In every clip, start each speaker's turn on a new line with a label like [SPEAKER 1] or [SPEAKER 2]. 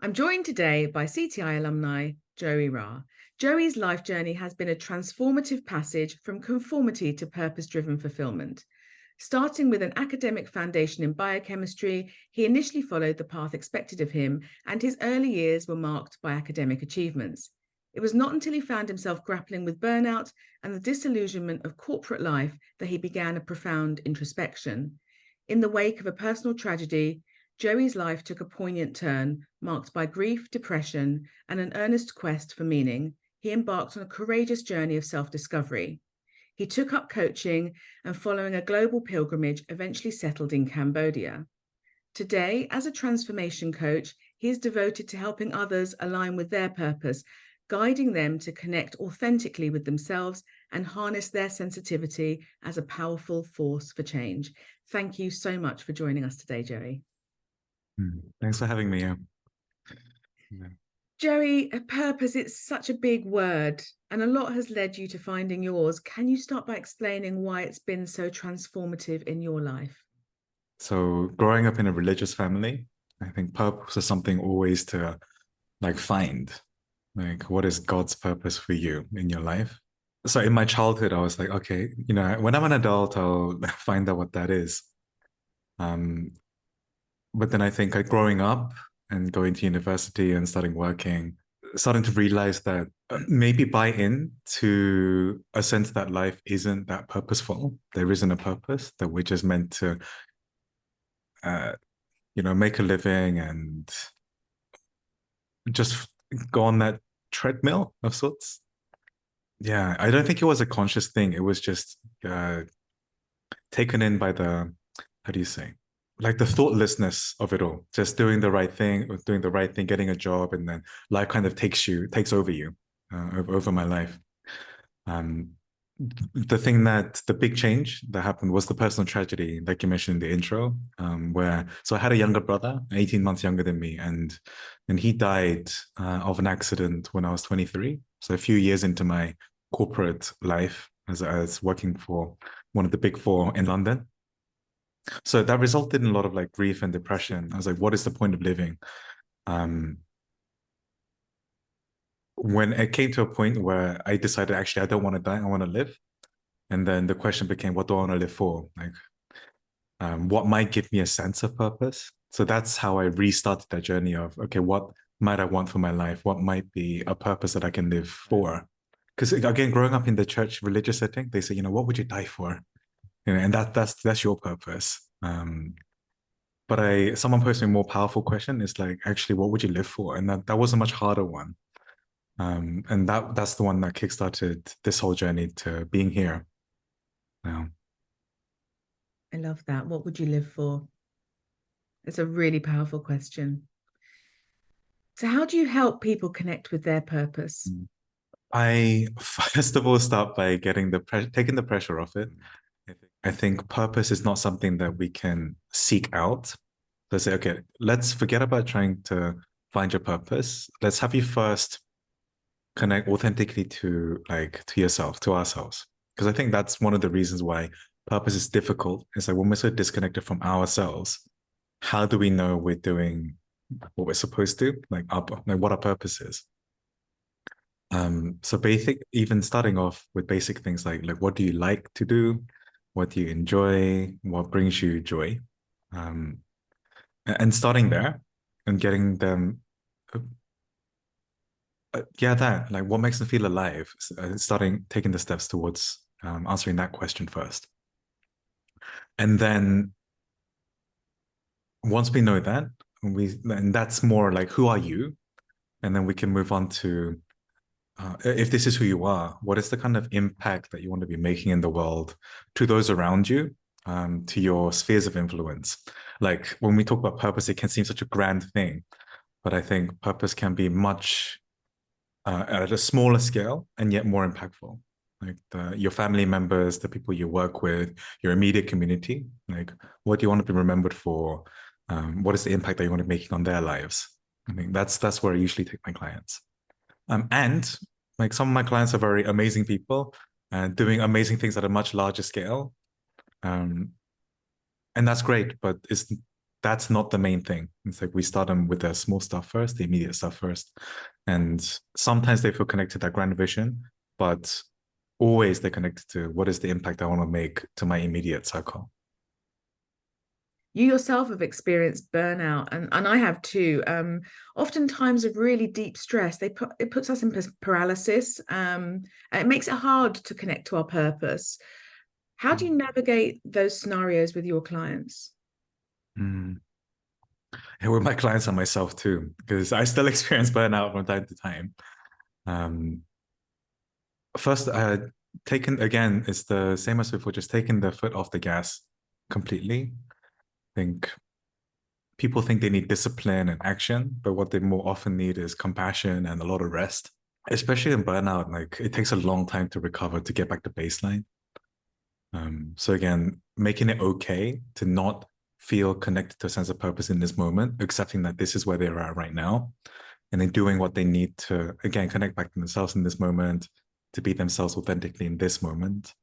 [SPEAKER 1] I'm joined today by CTI alumni Joey Ra. Joey's life journey has been a transformative passage from conformity to purpose-driven fulfillment. Starting with an academic foundation in biochemistry, he initially followed the path expected of him, and his early years were marked by academic achievements. It was not until he found himself grappling with burnout and the disillusionment of corporate life that he began a profound introspection. In the wake of a personal tragedy, Joey's life took a poignant turn, marked by grief, depression, and an earnest quest for meaning. He embarked on a courageous journey of self-discovery. He took up coaching and, following a global pilgrimage, eventually settled in Cambodia. Today, as a transformation coach, he is devoted to helping others align with their purpose, guiding them to connect authentically with themselves and harness their sensitivity as a powerful force for change. Thank you so much for joining us today, Joey.
[SPEAKER 2] Thanks for having me. Yeah.
[SPEAKER 1] Joey, a purpose, it's such a big word, and a lot has led you to finding yours. Can you start by explaining why it's been so transformative in your life?
[SPEAKER 2] So growing up in a religious family, I think purpose is something always to find, what is God's purpose for you in your life? So in my childhood, I was like, okay, when I'm an adult, I'll find out what that is. But then I think growing up and going to university and starting working, starting to realize that maybe buy in to a sense that life isn't that purposeful. There isn't a purpose, that we're just meant to, make a living and just go on that treadmill of sorts. Yeah, I don't think it was a conscious thing. It was just taken in by how do you say? Like the thoughtlessness of it all, just doing the right thing, getting a job, and then life kind of takes over you, over my life. The big change that happened was the personal tragedy, like you mentioned in the intro, so I had a younger brother, 18 months younger than me, and he died of an accident when I was 23. So a few years into my corporate life as working for one of the big four in London. So that resulted in a lot of grief and depression. I was like, what is the point of living? When it came to a point where I decided, actually, I don't want to die, I want to live. And then the question became, what do I want to live for? What might give me a sense of purpose? So that's how I restarted that journey of, okay, what might I want for my life? What might be a purpose that I can live for? Because again, growing up in the church religious setting, they say, what would you die for? And that's your purpose. But someone posed a more powerful question is actually, what would you live for? And that was a much harder one. And that's the one that kickstarted this whole journey to being here. Yeah.
[SPEAKER 1] I love that. What would you live for? It's a really powerful question. So how do you help people connect with their purpose?
[SPEAKER 2] I first of all start by taking the pressure off it. I think purpose is not something that we can seek out. Let's say, okay, let's forget about trying to find your purpose. Let's have you first connect authentically to yourself, to ourselves. Because I think that's one of the reasons why purpose is difficult. It's when we're so disconnected from ourselves, how do we know we're doing what we're supposed to? What our purpose is. So even starting off with basic things like what do you like to do? What do you enjoy? What brings you joy? And starting there and getting them, what makes them feel alive? Taking the steps towards answering that question first. And then once we know that, and that's more who are you? And then we can move on to, if this is who you are, what is the kind of impact that you want to be making in the world to those around you, to your spheres of influence? When we talk about purpose, it can seem such a grand thing, but I think purpose can be much at a smaller scale and yet more impactful. Your family members, the people you work with, your immediate community. What do you want to be remembered for? What is the impact that you want to be making on their lives? I think that's where I usually take my clients. And some of my clients are very amazing people and doing amazing things at a much larger scale. And that's great, but that's not the main thing. It's like we start them with the small stuff first, the immediate stuff first. And sometimes they feel connected to that grand vision, but always they're connected to what is the impact I want to make to my immediate circle.
[SPEAKER 1] You yourself have experienced burnout, and I have too. Often times of really deep stress, it puts us in paralysis. And it makes it hard to connect to our purpose. How do you navigate those scenarios with your clients?
[SPEAKER 2] Mm. And with my clients and myself too, because I still experience burnout from time to time. Um, First, taken again, it's the same as before, just taking the foot off the gas completely. I think people think they need discipline and action, but what they more often need is compassion and a lot of rest. Especially in burnout, like it takes a long time to recover to get back to baseline. So again, making it okay to not feel connected to a sense of purpose in this moment, accepting that this is where they're at right now, and then doing what they need to again connect back to themselves in this moment, to be themselves authentically in this moment,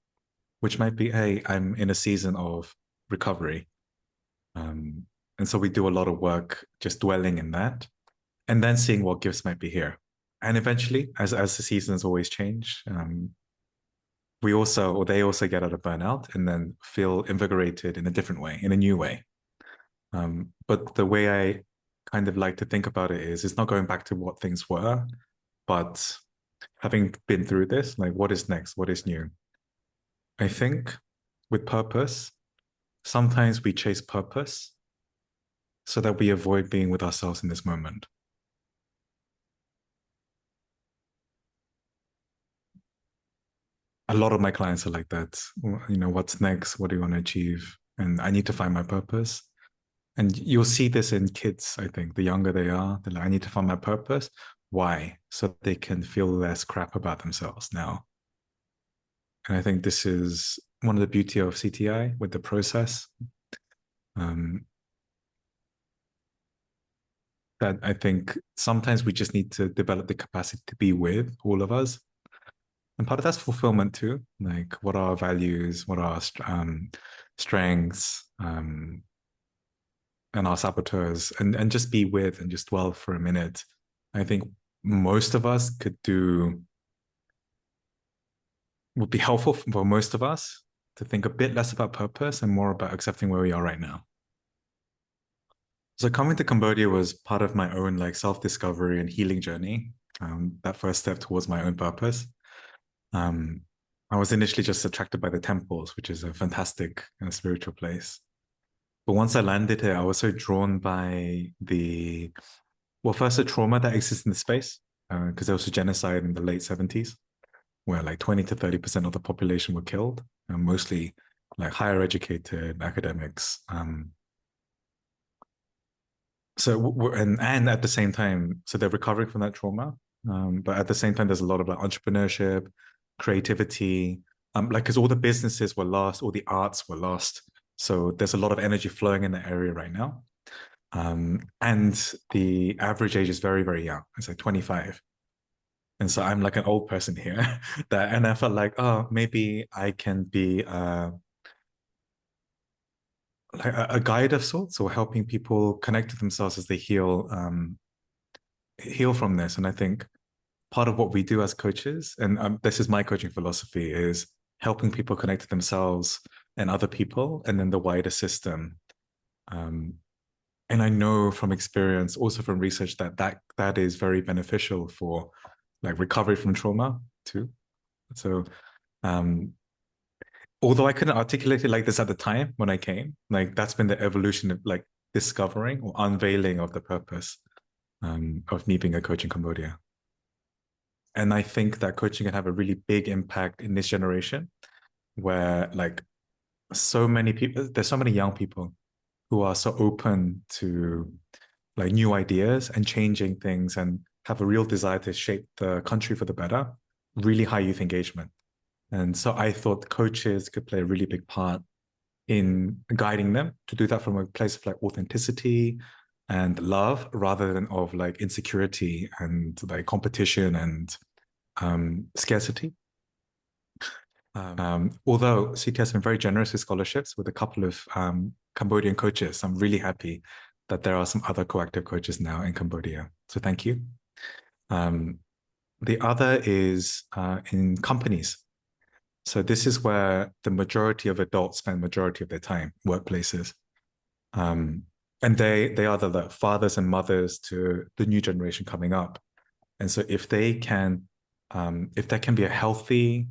[SPEAKER 2] which might be, hey, I'm in a season of recovery. Um, and so we do a lot of work just dwelling in that and then seeing what gifts might be here. And eventually, as the seasons always change, we also, or they also get out of burnout and then feel invigorated in a different way, in a new way. But the way I kind of like to think about it is it's not going back to what things were, but having been through this, like what is next? What is new? I think with purpose, sometimes we chase purpose so that we avoid being with ourselves in this moment. A lot of my clients are like that. You know, what's next? What do you want to achieve? And I need to find my purpose. And you'll see this in kids, I think. The younger they are, they're like, I need to find my purpose. Why? So they can feel less crap about themselves now. And I think this is one of the beauty of CTI with the process. Um, that I think sometimes we just need to develop the capacity to be with all of us. And part of that's fulfillment too. Like, what are our values? What are our strengths? And our saboteurs, and just be with and just dwell for a minute. I think most of us could do, would be helpful for most of us to think a bit less about purpose and more about accepting where we are right now. So coming to Cambodia was part of my own like self-discovery and healing journey. That first step towards my own purpose. Um, I was initially just attracted by the temples, which is a fantastic spiritual place. But once I landed here, I was so drawn by the, well, first the trauma that exists in the space, because there was a genocide in the late 70s, where like 20 to 30% of the population were killed, mostly like higher educated academics. And at the same time, so they're recovering from that trauma. But at the same time, there's a lot of like entrepreneurship, creativity, like because all the businesses were lost, all the arts were lost. So there's a lot of energy flowing in the area right now. And the average age is very, very young. It's like 25. And so I'm like an old person here and I felt like, oh, maybe I can be like a guide of sorts or helping people connect to themselves as they heal from this. And I think part of what we do as coaches, and this is my coaching philosophy, is helping people connect to themselves and other people and then the wider system. Um, and I know from experience, also from research, that is very beneficial for like recovery from trauma too. So um, although I couldn't articulate it like this at the time when I came, like that's been the evolution of like discovering or unveiling of the purpose of me being a coach in Cambodia. And I think that coaching can have a really big impact in this generation where like so many people, there's so many young people who are so open to like new ideas and changing things and have a real desire to shape the country for the better, really high youth engagement. And so I thought coaches could play a really big part in guiding them to do that from a place of like authenticity and love rather than of like insecurity and like competition and scarcity. Although CT has been very generous with scholarships with a couple of Cambodian coaches. I'm really happy that there are some other coactive coaches now in Cambodia. So thank you. The other is in companies. So this is where the majority of adults spend majority of their time, workplaces. And they are the fathers and mothers to the new generation coming up. And so if there can be a healthy,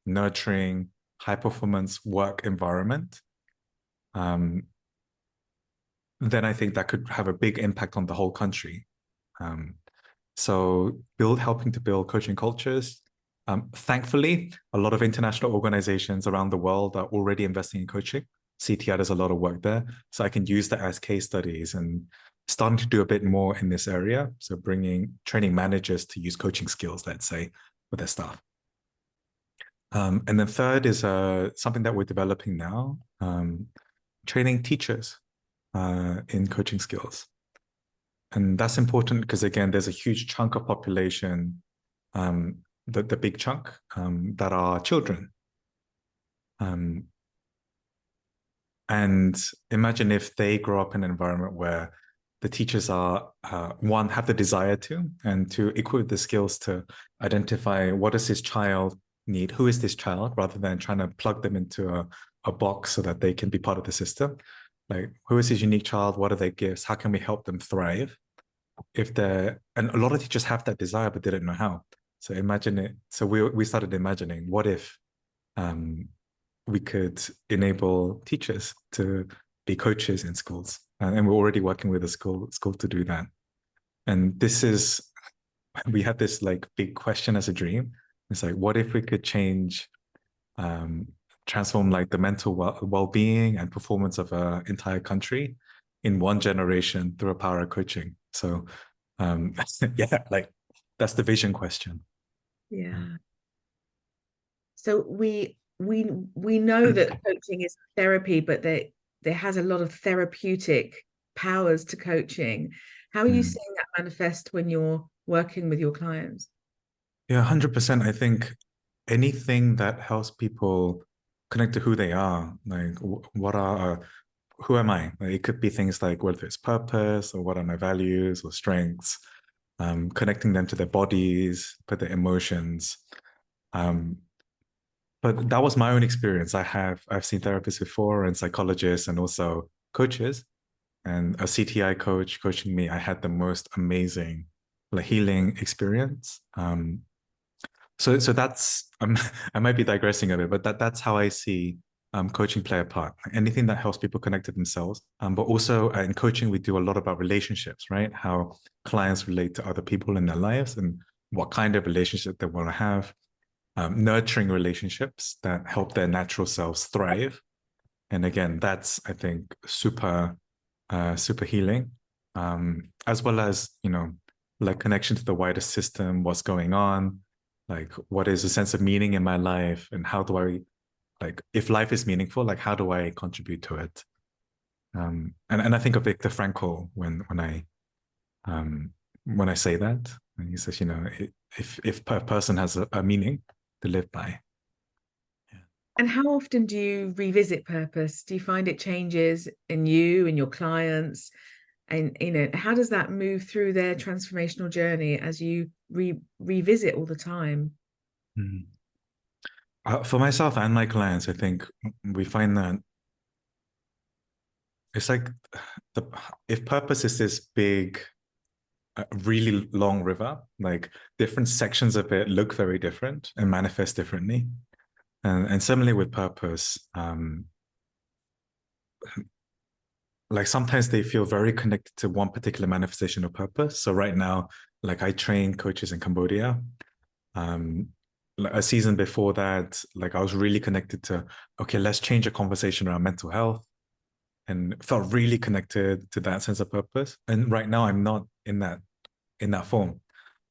[SPEAKER 2] nurturing, high performance work environment, then I think that could have a big impact on the whole country. So helping to build coaching cultures. Thankfully, a lot of international organizations around the world are already investing in coaching. CTI does a lot of work there. So I can use that as case studies and starting to do a bit more in this area. So training managers to use coaching skills, let's say, with their staff. And then third is something that we're developing now, training teachers in coaching skills. And that's important because, again, there's a huge chunk of population, the big chunk, that are children. And imagine if they grow up in an environment where the teachers are, one, have the desire to, and to equip the skills to identify what does this child need, who is this child, rather than trying to plug them into a box so that they can be part of the system. Like, who is this unique child? What are their gifts? How can we help them thrive? And a lot of teachers have that desire, but they don't know how. So imagine it. So we started imagining, what if we could enable teachers to be coaches in schools? And we're already working with a school to do that. And we had this like big question as a dream. It's like, what if we could transform like the mental well-being and performance of an entire country in one generation through a power of coaching? So yeah, like that's the vision question.
[SPEAKER 1] Yeah. So we know that coaching is therapy, but there has a lot of therapeutic powers to coaching. How are you seeing that manifest when you're working with your clients?
[SPEAKER 2] Yeah, 100%. I think anything that helps people connect to who they are, like who am I? Like, it could be things like whether it's purpose or what are my values or strengths, connecting them to their bodies, but their emotions. But that was my own experience. I've seen therapists before and psychologists and also coaches, and a CTI coach coaching me. I had the most amazing like healing experience. So that's I might be digressing a bit, but that's how I see coaching play a part. Like anything that helps people connect to themselves. But also in coaching, we do a lot about relationships, right? How clients relate to other people in their lives and what kind of relationship they want to have. Nurturing relationships that help their natural selves thrive. And again, that's, I think, super healing, as well as, like connection to the wider system, what's going on, like what is a sense of meaning in my life, and how do I, like, if life is meaningful, like how do I contribute to it? And I think of Viktor Frankl when I say that, and he says, if a person has a meaning to live by. Yeah.
[SPEAKER 1] And how often do you revisit purpose? Do you find it changes in you and your clients? And how does that move through their transformational journey as you revisit all the time?
[SPEAKER 2] For myself and my clients, I think we find that it's like if purpose is this big, really long river, like different sections of it look very different and manifest differently. And similarly with purpose, like sometimes they feel very connected to one particular manifestation of purpose. So right now, like I train coaches in Cambodia. A season before that, like I was really connected to, okay, let's change the conversation around mental health, and felt really connected to that sense of purpose. And right now I'm not in that form.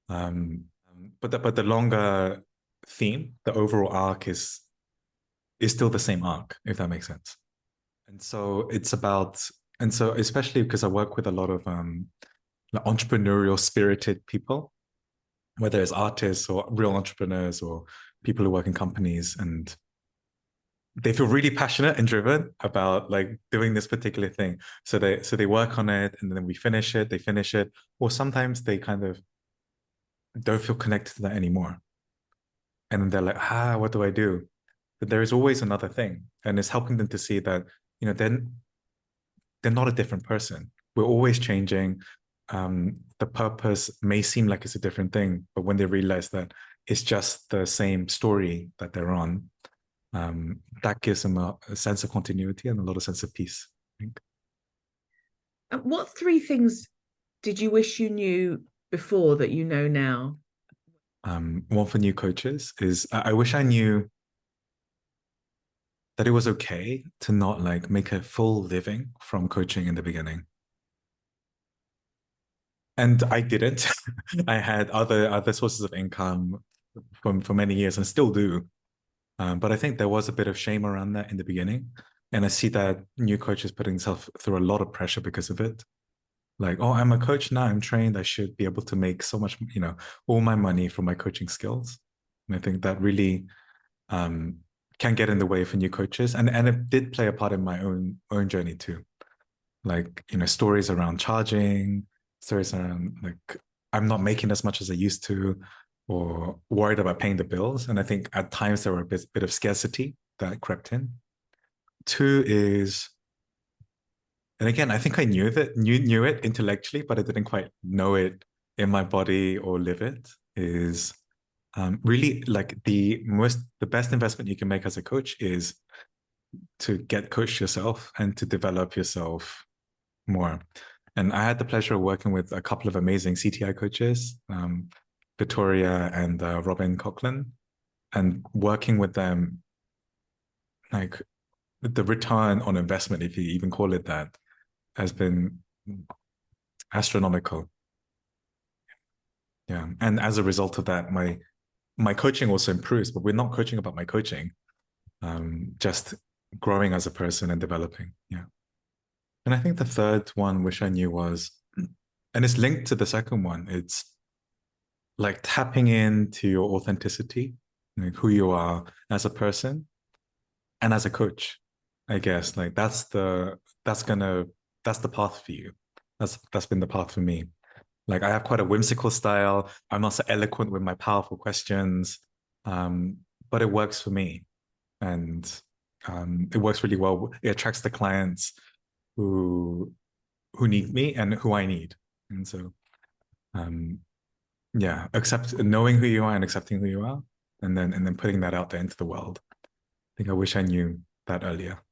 [SPEAKER 2] But the longer theme, the overall arc is still the same arc, if that makes sense. And so especially because I work with a lot of like entrepreneurial spirited people, whether it's artists or real entrepreneurs or people who work in companies, and they feel really passionate and driven about like doing this particular thing. So they work on it and then we finish it, they finish it. Or sometimes they kind of don't feel connected to that anymore. And then they're like, what do I do? But there is always another thing. And it's helping them to see that, then they're not a different person. We're always changing. The purpose may seem like it's a different thing, but when they realize that it's just the same story that they're on, that gives them a sense of continuity and a lot of sense of peace, I think.
[SPEAKER 1] What three things did you wish you knew before that you know now?
[SPEAKER 2] One for new coaches is I wish I knew that it was okay to not like make a full living from coaching in the beginning. And I didn't. I had other sources of income for many years and still do. But I think there was a bit of shame around that in the beginning. And I see that new coaches putting themselves through a lot of pressure because of it. Like, oh, I'm a coach now, I'm trained, I should be able to make so much, all my money from my coaching skills. And I think that really um, can get in the way for new coaches. And it did play a part in my own journey too. Like, stories around charging, stories around like I'm not making as much as I used to, or worried about paying the bills. And I think at times there were a bit of scarcity that crept in. Two is, and again, I think I knew it intellectually, but I didn't quite know it in my body or live it. Is really like the best investment you can make as a coach is to get coached yourself and to develop yourself more. And I had the pleasure of working with a couple of amazing CTI coaches, Victoria and Robin Coughlin, and working with them, like the return on investment, if you even call it that, has been astronomical. Yeah. And as a result of that, my coaching also improves, but we're not coaching about my coaching, just growing as a person and developing. Yeah. And I think the third one, which I knew was, and it's linked to the second one, it's like tapping into your authenticity, like who you are as a person and as a coach, I guess. Like that's the path for you. That's been the path for me. Like I have quite a whimsical style. I'm not so eloquent with my powerful questions, um, but it works for me, and it works really well. It attracts the clients who who need me and who I need, and so um, yeah, accept knowing who you are and accepting who you are, and then putting that out there into the world. I think I wish I knew that earlier.